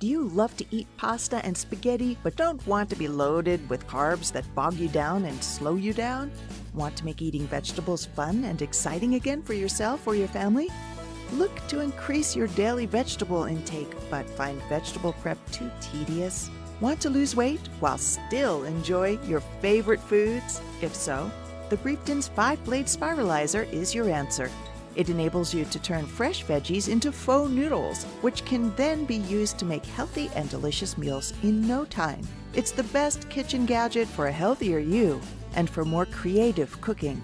Do you love to eat pasta and spaghetti but don't want to be loaded with carbs that bog you down and slow you down? Want to make eating vegetables fun and exciting again for yourself or your family? Look to increase your daily vegetable intake but find vegetable prep too tedious? Want to lose weight while still enjoy your favorite foods? If so, the Brieftons 5-blade Spiralizer is your answer. It enables you to turn fresh veggies into faux noodles, which can then be used to make healthy and delicious meals in no time. It's the best kitchen gadget for a healthier you and for more creative cooking.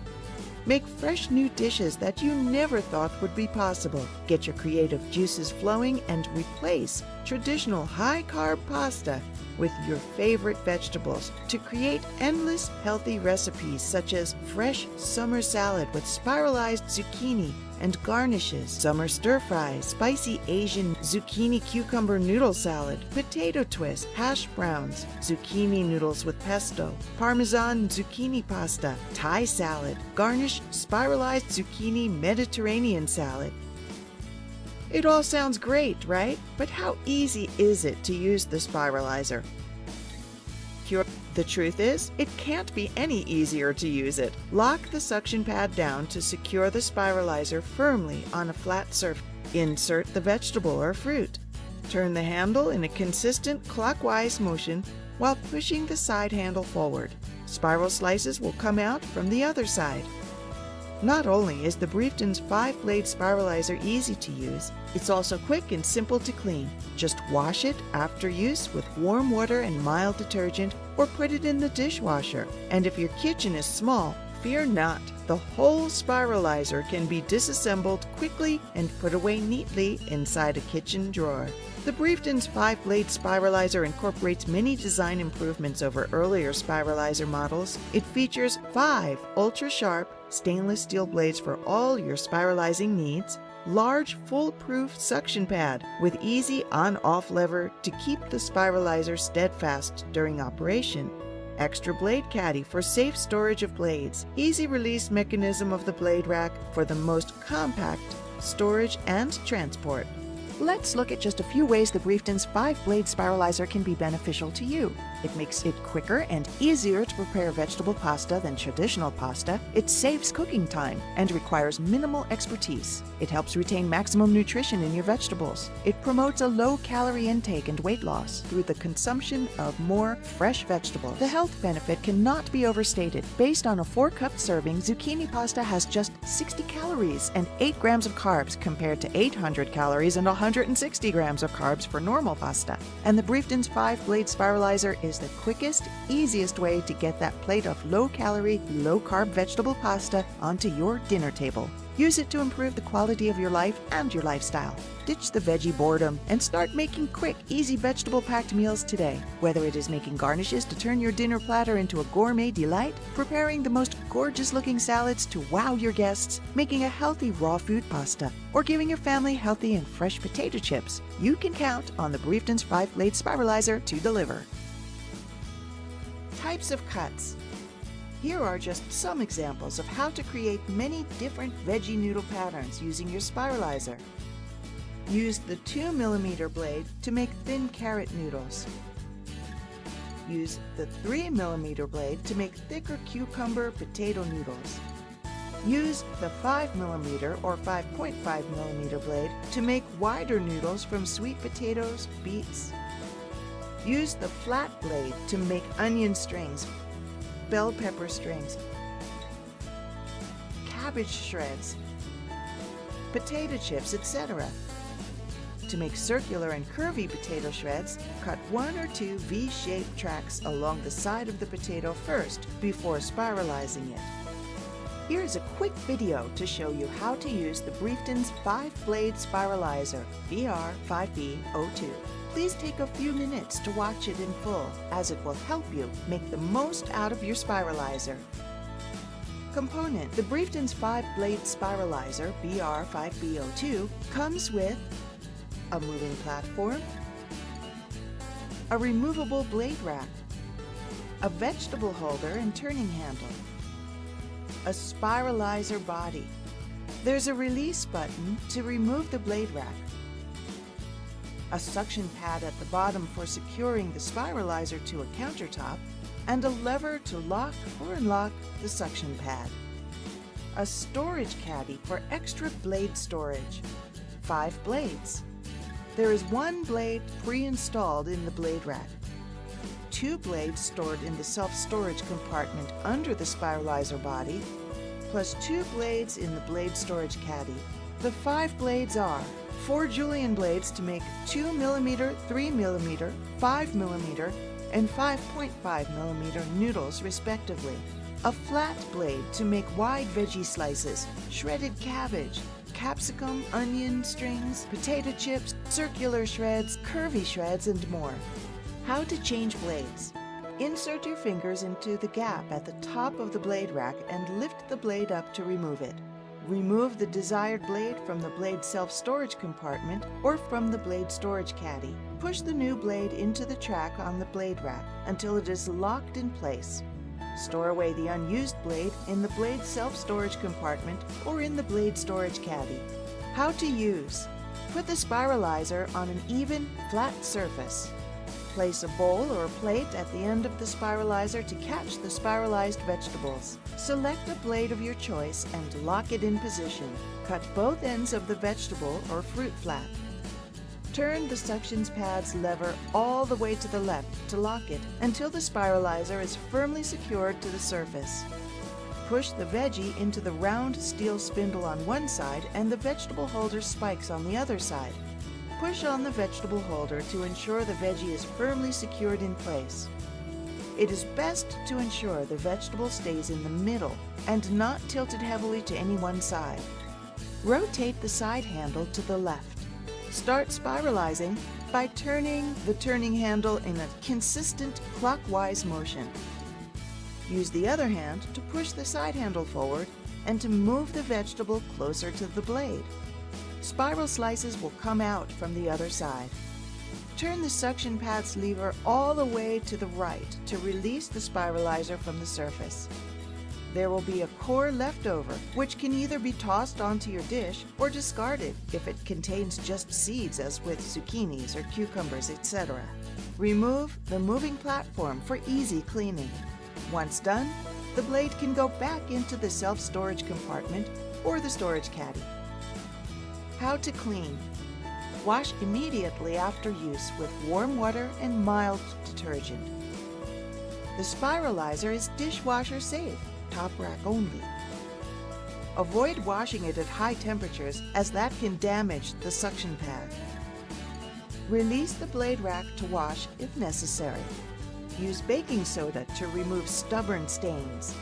Make fresh new dishes that you never thought would be possible. Get your creative juices flowing and replace traditional high-carb pasta with your favorite vegetables to create endless healthy recipes such as fresh summer salad with spiralized zucchini and garnishes, summer stir-fry, spicy Asian zucchini cucumber noodle salad, potato twist, hash browns, zucchini noodles with pesto, parmesan zucchini pasta, Thai salad, garnish spiralized zucchini Mediterranean salad. It all sounds great, right? But how easy is it to use the Spiralizer? The truth is, it can't be any easier to use it. Lock the suction pad down to secure the Spiralizer firmly on a flat surface. Insert the vegetable or fruit. Turn the handle in a consistent clockwise motion while pushing the side handle forward. Spiral slices will come out from the other side. Not only is the Brieftons 5-blade Spiralizer easy to use, it's also quick and simple to clean. Just wash it after use with warm water and mild detergent or put it in the dishwasher. And if your kitchen is small, fear not. The whole Spiralizer can be disassembled quickly and put away neatly inside a kitchen drawer. The Brieftons 5-blade Spiralizer incorporates many design improvements over earlier Spiralizer models. It features 5 ultra-sharp stainless steel blades for all your spiralizing needs, large foolproof suction pad with easy on-off lever to keep the Spiralizer steadfast during operation, extra blade caddy for safe storage of blades, easy release mechanism of the blade rack for the most compact storage and transport. Let's look at just a few ways the Brieftons 5-blade Spiralizer can be beneficial to you. It makes it quicker and easier to prepare vegetable pasta than traditional pasta. It saves cooking time and requires minimal expertise. It helps retain maximum nutrition in your vegetables. It promotes a low-calorie intake and weight loss through the consumption of more fresh vegetables. The health benefit cannot be overstated. Based on a 4-cup serving, zucchini pasta has just 60 calories and 8 grams of carbs compared to 800 calories and 160 grams of carbs for normal pasta. And the Brieftons 5-blade Spiralizer is the quickest, easiest way to get that plate of low-calorie, low-carb vegetable pasta onto your dinner table. Use it to improve the quality of your life and your lifestyle. Ditch the veggie boredom and start making quick, easy vegetable-packed meals today. Whether it is making garnishes to turn your dinner platter into a gourmet delight, preparing the most gorgeous-looking salads to wow your guests, making a healthy raw food pasta, or giving your family healthy and fresh potato chips, you can count on the Brieftons 5-blade Spiralizer to deliver. Types of cuts. Here are just some examples of how to create many different veggie noodle patterns using your Spiralizer. Use the 2mm blade to make thin carrot noodles. Use the 3mm blade to make thicker cucumber potato noodles. Use the 5mm or 5.5mm blade to make wider noodles from sweet potatoes, beets. Use the flat blade to make onion strings, bell pepper strings, cabbage shreds, potato chips, etc. To make circular and curvy potato shreds, cut 1 or 2 V-shaped tracks along the side of the potato first before spiralizing it. Here's a quick video to show you how to use the Brieftons 5-blade Spiralizer BR5B02. Please take a few minutes to watch it in full, as it will help you make the most out of your Spiralizer. Component: the Brieftons 5-blade Spiralizer BR5B02 comes with a moving platform, a removable blade rack, a vegetable holder and turning handle, a Spiralizer body. There's a release button to remove the blade rack, a suction pad at the bottom for securing the spiralizer to a countertop, and a lever to lock or unlock the suction pad. A storage caddy for extra blade storage. 5 blades. There is 1 blade pre-installed in the blade rack. 2 blades stored in the self-storage compartment under the spiralizer body, plus 2 blades in the blade storage caddy. The 5 blades are 4 julienne blades to make 2mm, 3mm, 5mm, and 5.5mm noodles respectively. A flat blade to make wide veggie slices, shredded cabbage, capsicum, onion strings, potato chips, circular shreds, curvy shreds, and more. How to change blades. Insert your fingers into the gap at the top of the blade rack and lift the blade up to remove it. Remove the desired blade from the blade self-storage compartment or from the blade storage caddy. Push the new blade into the track on the blade rack until it is locked in place. Store away the unused blade in the blade self-storage compartment or in the blade storage caddy. How to use. Put the spiralizer on an even, flat surface. Place a bowl or plate at the end of the spiralizer to catch the spiralized vegetables. Select a blade of your choice and lock it in position. Cut both ends of the vegetable or fruit flat. Turn the suction pad's lever all the way to the left to lock it until the spiralizer is firmly secured to the surface. Push the veggie into the round steel spindle on one side and the vegetable holder spikes on the other side. Push on the vegetable holder to ensure the veggie is firmly secured in place. It is best to ensure the vegetable stays in the middle and not tilted heavily to any one side. Rotate the side handle to the left. Start spiralizing by turning the turning handle in a consistent clockwise motion. Use the other hand to push the side handle forward and to move the vegetable closer to the blade. Spiral slices will come out from the other side. Turn the suction pad's lever all the way to the right to release the spiralizer from the surface. There will be a core left over, which can either be tossed onto your dish or discarded if it contains just seeds, as with zucchinis or cucumbers, etc. Remove the moving platform for easy cleaning. Once done, the blade can go back into the self-storage compartment or the storage caddy. How to clean. Wash immediately after use with warm water and mild detergent. The spiralizer is dishwasher safe, top rack only. Avoid washing it at high temperatures as that can damage the suction pad. Release the blade rack to wash if necessary. Use baking soda to remove stubborn stains.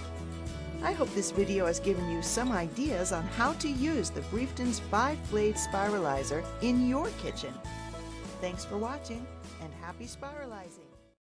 I hope this video has given you some ideas on how to use the Brieftons 5-blade spiralizer in your kitchen. Thanks for watching and happy spiralizing!